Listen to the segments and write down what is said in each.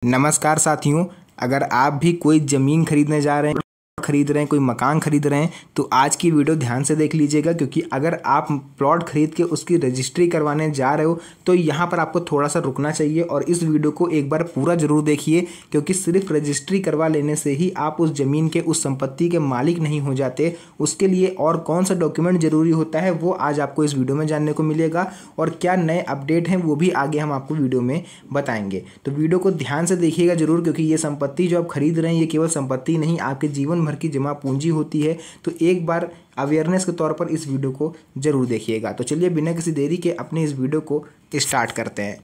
नमस्कार साथियों, अगर आप भी कोई ज़मीन खरीदने जा रहे हैं, कोई मकान खरीद रहे हैं तो आज की वीडियो ध्यान से देख लीजिएगा। क्योंकि अगर आप प्लॉट खरीद के उसकी रजिस्ट्री करवाने जा रहे हो तो यहाँ पर आपको थोड़ा सा रुकना चाहिए और इस वीडियो को एक बार पूरा ज़रूर देखिए। क्योंकि सिर्फ रजिस्ट्री करवा लेने से ही आप उस ज़मीन के, उस संपत्ति के मालिक नहीं हो जाते। उसके लिए और कौन सा डॉक्यूमेंट ज़रूरी होता है वो आज आपको इस वीडियो में जानने को मिलेगा और क्या नए अपडेट हैं वो भी आगे हम आपको वीडियो में बताएंगे। तो वीडियो को ध्यान से देखिएगा ज़रूर, क्योंकि ये संपत्ति जो आप खरीद रहे हैं ये केवल संपत्ति नहीं, आपके जीवन भर की जमा पूंजी होती है। तो एक बार अवेयरनेस के तौर पर इस वीडियो को जरूर देखिएगा। तो चलिए बिना किसी देरी के अपने इस वीडियो को स्टार्ट करते हैं।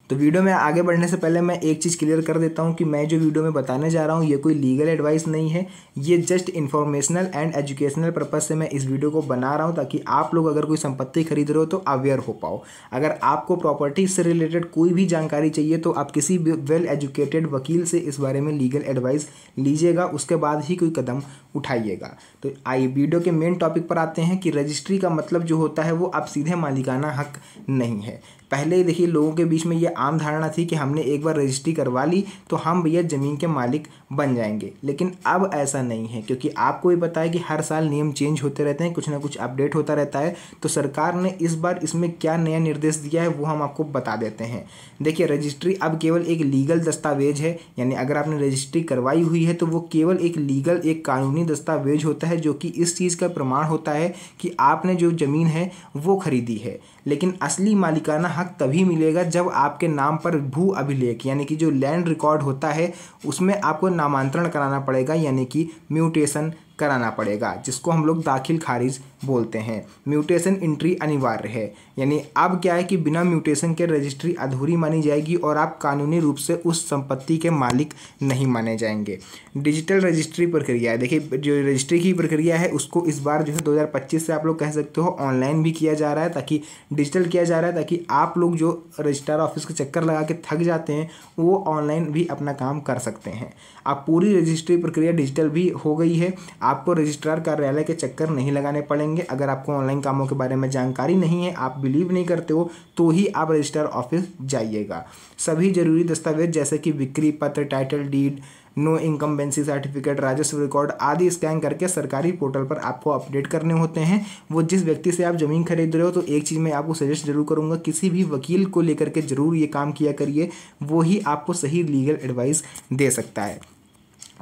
तो वीडियो में आगे बढ़ने से पहले मैं एक चीज़ क्लियर कर देता हूं कि मैं जो वीडियो में बताने जा रहा हूं ये कोई लीगल एडवाइस नहीं है। ये just informational and educational purpose से मैं इस वीडियो को बना रहा हूं ताकि आप लोग अगर कोई संपत्ति खरीद रहे हो तो अवेयर हो पाओ। अगर आपको प्रॉपर्टी से रिलेटेड कोई भी जानकारी चाहिए तो आप किसी भी वेल एजुकेटेड वकील से इस बारे में लीगल एडवाइस लीजिएगा, उसके बाद ही कोई कदम उठाइएगा। तो आइए वीडियो के मेन टॉपिक पर आते हैं कि रजिस्ट्री का मतलब जो होता है वो अब सीधे मालिकाना हक नहीं है। पहले देखिए लोगों के बीच में ये आम धारणा थी कि हमने एक बार रजिस्ट्री करवा ली तो हम भैया ज़मीन के मालिक बन जाएंगे, लेकिन अब ऐसा नहीं है। क्योंकि आपको ये पता है कि हर साल नियम चेंज होते रहते हैं, कुछ ना कुछ अपडेट होता रहता है। तो सरकार ने इस बार इसमें क्या नया निर्देश दिया है वो हम आपको बता देते हैं। देखिए रजिस्ट्री अब केवल एक लीगल दस्तावेज है, यानी अगर आपने रजिस्ट्री करवाई हुई है तो वो केवल एक लीगल, एक कानूनी दस्तावेज होता है जो कि इस चीज़ का प्रमाण होता है कि आपने जो ज़मीन है वो खरीदी है। लेकिन असली मालिकाना हक तभी मिलेगा जब आपके नाम पर भू अभिलेख यानी कि जो लैंड रिकॉर्ड होता है उसमें आपको नामांतरण कराना पड़ेगा, यानी कि म्यूटेशन कराना पड़ेगा, जिसको हम लोग दाखिल खारिज बोलते हैं। म्यूटेशन एंट्री अनिवार्य है, यानी अब क्या है कि बिना म्यूटेशन के रजिस्ट्री अधूरी मानी जाएगी और आप कानूनी रूप से उस संपत्ति के मालिक नहीं माने जाएंगे। डिजिटल रजिस्ट्री प्रक्रिया है, देखिए जो रजिस्ट्री की प्रक्रिया है उसको इस बार जो है 2025 से आप लोग कह सकते हो ऑनलाइन भी किया जा रहा है, ताकि डिजिटल किया जा रहा है ताकि आप लोग जो रजिस्ट्रार ऑफिस के चक्कर लगा के थक जाते हैं वो ऑनलाइन भी अपना काम कर सकते हैं। अब पूरी रजिस्ट्री प्रक्रिया डिजिटल भी हो गई है, आपको रजिस्ट्रार कार्यालय के चक्कर नहीं लगाने पड़ेंगे। अगर आपको ऑनलाइन कामों के बारे में जानकारी नहीं है, आप बिलीव नहीं करते हो, तो ही आप रजिस्ट्रार ऑफिस जाइएगा। सभी जरूरी दस्तावेज जैसे कि बिक्री पत्र, title deed, no incumbency certificate, राजस्व रिकॉर्ड आदि स्कैन करके सरकारी पोर्टल पर आपको अपडेट करने होते हैं। वो जिस व्यक्ति से आप ज़मीन खरीद रहे हो, तो एक चीज़ मैं आपको सजेस्ट जरूर करूँगा, किसी भी वकील को लेकर के जरूर ये काम किया करिए, वो ही आपको सही लीगल एडवाइस दे सकता है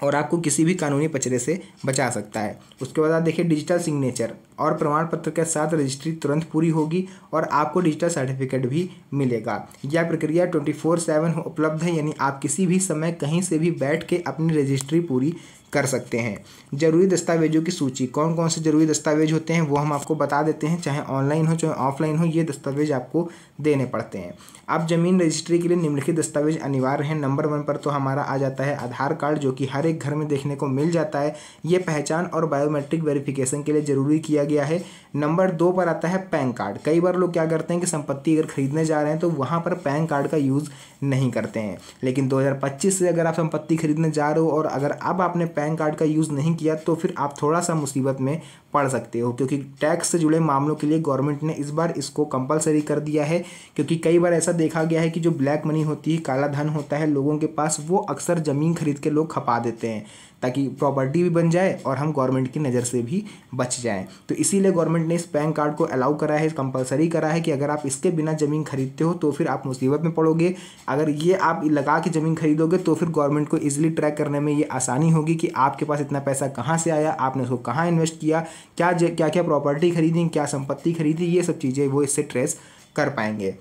और आपको किसी भी कानूनी पचड़े से बचा सकता है। उसके बाद आप देखिए डिजिटल सिग्नेचर और प्रमाण पत्र के साथ रजिस्ट्री तुरंत पूरी होगी और आपको डिजिटल सर्टिफिकेट भी मिलेगा। यह प्रक्रिया 24/7 उपलब्ध है, यानी आप किसी भी समय कहीं से भी बैठ के अपनी रजिस्ट्री पूरी कर सकते हैं। जरूरी दस्तावेजों की सूची, कौन कौन से जरूरी दस्तावेज होते हैं वो हम आपको बता देते हैं, चाहे ऑनलाइन हो चाहे ऑफलाइन हो, ये दस्तावेज आपको देने पड़ते हैं। अब जमीन रजिस्ट्री के लिए निम्नलिखित दस्तावेज अनिवार्य हैं। नंबर 1 पर तो हमारा आ जाता है आधार कार्ड, जो कि हर एक घर में देखने को मिल जाता है। ये पहचान और बायोमेट्रिक वेरिफिकेशन के लिए जरूरी किया गया है। नंबर 2 पर आता है पैन कार्ड। कई बार लोग क्या करते हैं कि संपत्ति अगर खरीदने जा रहे हैं तो वहाँ पर पैन कार्ड का यूज़ नहीं करते हैं, लेकिन 2025 से अगर आप संपत्ति खरीदने जा रहे हो और अगर अब आपने पैन कार्ड का यूज़ नहीं किया तो फिर आप थोड़ा सा मुसीबत में पड़ सकते हो। क्योंकि टैक्स से जुड़े मामलों के लिए गवर्नमेंट ने इस बार इसको कंपलसरी कर दिया है। क्योंकि कई बार ऐसा देखा गया है कि जो ब्लैक मनी होती है, काला धन होता है लोगों के पास, वो अक्सर ज़मीन खरीद के लोग खपा देते हैं ताकि प्रॉपर्टी भी बन जाए और हम गवर्नमेंट की नज़र से भी बच जाएं। तो इसीलिए गवर्नमेंट ने इस पैन कार्ड को अलाउ करा है, कंपलसरी करा है कि अगर आप इसके बिना ज़मीन खरीदते हो तो फिर आप मुसीबत में पड़ोगे। अगर ये आप लगा के ज़मीन खरीदोगे तो फिर गवर्नमेंट को ईजिली ट्रैक करने में ये आसानी होगी कि आपके पास इतना पैसा कहाँ से आया, आपने उसको कहाँ इन्वेस्ट किया, क्या क्या प्रॉपर्टी खरीदी, क्या संपत्ति खरीदी, ये सब चीज़ें वो इससे ट्रेस कर पाएंगे।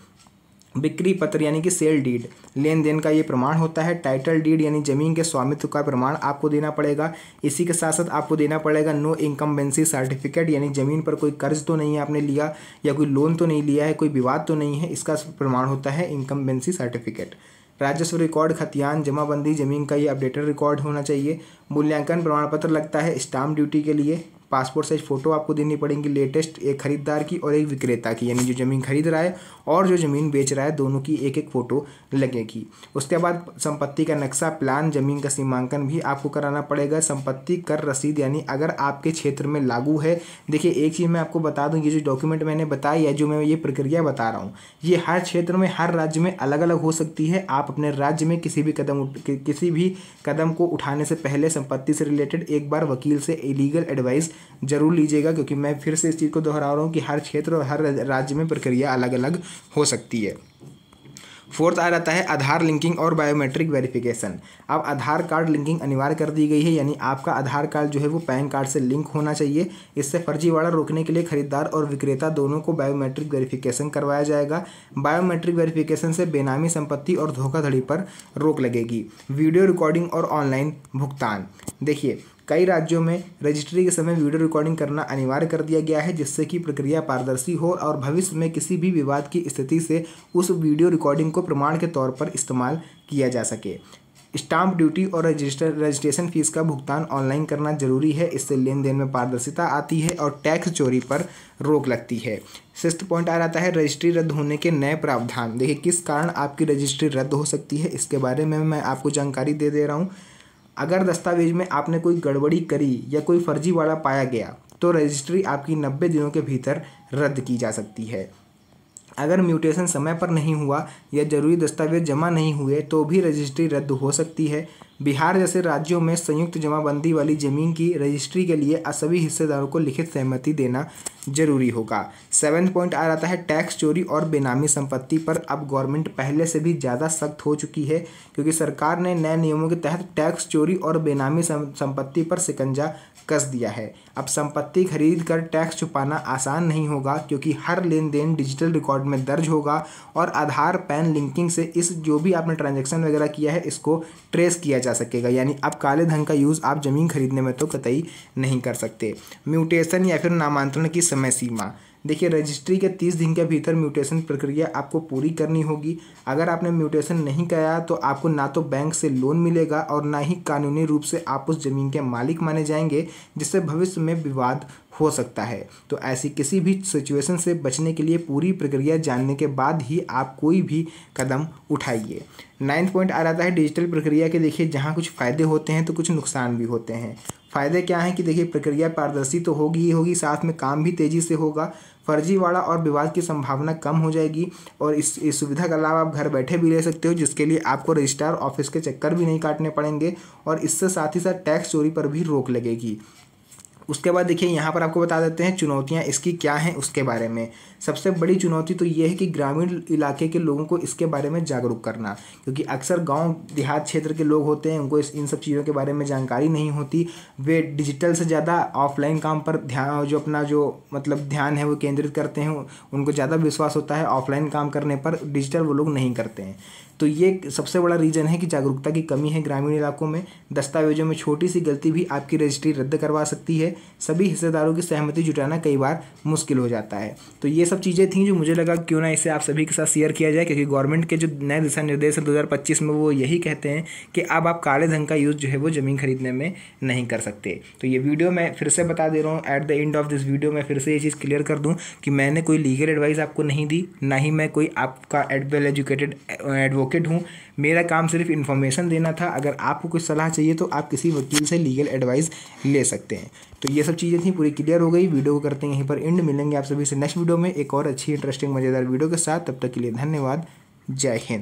बिक्री पत्र यानी कि सेल डीड, लेन देन का ये प्रमाण होता है। टाइटल डीड यानी ज़मीन के स्वामित्व का प्रमाण आपको देना पड़ेगा। इसी के साथ साथ आपको देना पड़ेगा नो इनकम्बेंसी सर्टिफिकेट, यानी ज़मीन पर कोई कर्ज तो नहीं आपने लिया या कोई लोन तो नहीं लिया है, कोई विवाद तो नहीं है, इसका प्रमाण होता है इनकम्बेंसी सर्टिफिकेट। राजस्व रिकॉर्ड, खतियान, जमाबंदी, ज़मीन का ये अपडेटेड रिकॉर्ड होना चाहिए। मूल्यांकन प्रमाण पत्र लगता है स्टाम्प ड्यूटी के लिए। पासपोर्ट साइज फ़ोटो आपको देनी पड़ेंगी लेटेस्ट, एक खरीदार की और एक विक्रेता की, यानी जो ज़मीन खरीद रहा है और जो ज़मीन बेच रहा है दोनों की एक एक फ़ोटो लगेगी। उसके बाद संपत्ति का नक्शा, प्लान, ज़मीन का सीमांकन भी आपको कराना पड़ेगा। संपत्ति कर रसीद, यानी अगर आपके क्षेत्र में लागू है। देखिए एक चीज़ मैं आपको बता दूं, ये जो डॉक्यूमेंट मैंने बताई है, जो मैं ये प्रक्रिया बता रहा हूँ, ये हर क्षेत्र में हर राज्य में अलग अलग हो सकती है। आप अपने राज्य में किसी भी कदम को उठाने से पहले संपत्ति से रिलेटेड एक बार वकील से लीगल एडवाइस जरूर लीजिएगा, क्योंकि मैं फिर से इस चीज़ को दोहरा रहा हूँ कि हर क्षेत्र और हर राज्य में प्रक्रिया अलग अलग हो सकती है। फोर्थ आ जाता है आधार लिंकिंग और बायोमेट्रिक वेरिफिकेशन। अब आधार कार्ड लिंकिंग अनिवार्य कर दी गई है, यानी आपका आधार कार्ड जो है वो पैन कार्ड से लिंक होना चाहिए। इससे फर्जीवाड़ा रोकने के लिए खरीदार और विक्रेता दोनों को बायोमेट्रिक वेरिफिकेशन करवाया जाएगा। बायोमेट्रिक वेरिफिकेशन से बेनामी संपत्ति और धोखाधड़ी पर रोक लगेगी। वीडियो रिकॉर्डिंग और ऑनलाइन भुगतान। देखिए कई राज्यों में रजिस्ट्री के समय वीडियो रिकॉर्डिंग करना अनिवार्य कर दिया गया है, जिससे कि प्रक्रिया पारदर्शी हो और भविष्य में किसी भी विवाद की स्थिति से उस वीडियो रिकॉर्डिंग को प्रमाण के तौर पर इस्तेमाल किया जा सके। स्टाम्प ड्यूटी और रजिस्ट्रेशन फीस का भुगतान ऑनलाइन करना जरूरी है। इससे लेन देन में पारदर्शिता आती है और टैक्स चोरी पर रोक लगती है। सिक्स्थ पॉइंट आ जाता है रजिस्ट्री रद्द होने के नए प्रावधान। देखिए किस कारण आपकी रजिस्ट्री रद्द हो सकती है, इसके बारे में मैं आपको जानकारी दे रहा हूँ। अगर दस्तावेज में आपने कोई गड़बड़ी करी या कोई फर्जीवाड़ा पाया गया तो रजिस्ट्री आपकी 90 दिनों के भीतर रद्द की जा सकती है। अगर म्यूटेशन समय पर नहीं हुआ या जरूरी दस्तावेज जमा नहीं हुए तो भी रजिस्ट्री रद्द हो सकती है। बिहार जैसे राज्यों में संयुक्त जमाबंदी वाली जमीन की रजिस्ट्री के लिए सभी हिस्सेदारों को लिखित सहमति देना जरूरी होगा। 7वां पॉइंट आ जाता है टैक्स चोरी और बेनामी संपत्ति पर। अब गवर्नमेंट पहले से भी ज़्यादा सख्त हो चुकी है, क्योंकि सरकार ने नए नियमों के तहत टैक्स चोरी और बेनामी संपत्ति पर शिकंजा कस दिया है। अब संपत्ति खरीद कर टैक्स छुपाना आसान नहीं होगा, क्योंकि हर लेन देन डिजिटल रिकॉर्ड में दर्ज होगा और आधार पैन लिंकिंग से इस जो भी आपने ट्रांजैक्शन वगैरह किया है इसको ट्रेस किया जा सकेगा। यानी अब काले धन का यूज़ आप ज़मीन खरीदने में तो कतई नहीं कर सकते। म्यूटेशन या फिर नामांतरण की समय सीमा। देखिए रजिस्ट्री के 30 दिन के भीतर म्यूटेशन प्रक्रिया आपको पूरी करनी होगी। अगर आपने म्यूटेशन नहीं कराया तो आपको ना तो बैंक से लोन मिलेगा और ना ही कानूनी रूप से आप उस ज़मीन के मालिक माने जाएंगे, जिससे भविष्य में विवाद हो सकता है। तो ऐसी किसी भी सिचुएशन से बचने के लिए पूरी प्रक्रिया जानने के बाद ही आप कोई भी कदम उठाइए। 9वां पॉइंट आ जाता है डिजिटल प्रक्रिया के। देखिए जहाँ कुछ फ़ायदे होते हैं तो कुछ नुकसान भी होते हैं। फ़ायदे क्या हैं कि देखिए प्रक्रिया पारदर्शी तो होगी ही होगी, साथ में काम भी तेज़ी से होगा, फर्जीवाड़ा और विवाद की संभावना कम हो जाएगी और इस सुविधा का लाभ आप घर बैठे भी ले सकते हो, जिसके लिए आपको रजिस्ट्रार ऑफिस के चक्कर भी नहीं काटने पड़ेंगे और इससे साथ ही साथ टैक्स चोरी पर भी रोक लगेगी। उसके बाद देखिए यहाँ पर आपको बता देते हैं चुनौतियाँ इसकी क्या हैं उसके बारे में। सबसे बड़ी चुनौती तो ये है कि ग्रामीण इलाके के लोगों को इसके बारे में जागरूक करना, क्योंकि अक्सर गांव देहात क्षेत्र के लोग होते हैं, उनको इन सब चीज़ों के बारे में जानकारी नहीं होती। वे डिजिटल से ज़्यादा ऑफलाइन काम पर ध्यान ध्यान है वो केंद्रित करते हैं। उनको ज़्यादा विश्वास होता है ऑफलाइन काम करने पर, डिजिटल वो लोग नहीं करते हैं। तो ये सबसे बड़ा रीज़न है कि जागरूकता की कमी है ग्रामीण इलाकों में। दस्तावेजों में छोटी सी गलती भी आपकी रजिस्ट्री रद्द करवा सकती है। सभी हिस्सेदारों की सहमति जुटाना कई बार मुश्किल हो जाता है। तो ये सब चीज़ें थी जो मुझे लगा क्यों ना इसे आप सभी के साथ शेयर किया जाए, क्योंकि गवर्नमेंट के जो नए दिशा निर्देश हैं 2025 में वो यही कहते हैं कि अब आप काले धन का यूज़ जो है वो ज़मीन खरीदने में नहीं कर सकते। तो ये वीडियो मैं फिर से बता दे रहा हूँ, at the end of this video मैं फिर से ये चीज़ क्लियर कर दूँ कि मैंने कोई लीगल एडवाइस आपको नहीं दी, ना ही मैं कोई आपका वेल एजुकेटेड एडवोकेट हूँ। मेरा काम सिर्फ इन्फॉर्मेशन देना था। अगर आपको कुछ सलाह चाहिए तो आप किसी वकील से लीगल एडवाइस ले सकते हैं। तो ये सब चीज़ें थी, पूरी क्लियर हो गई। वीडियो को करते हैं यहीं पर एंड। मिलेंगे आप सभी से नेक्स्ट वीडियो में एक और अच्छी इंटरेस्टिंग मज़ेदार वीडियो के साथ। तब तक के लिए धन्यवाद। जय हिंद।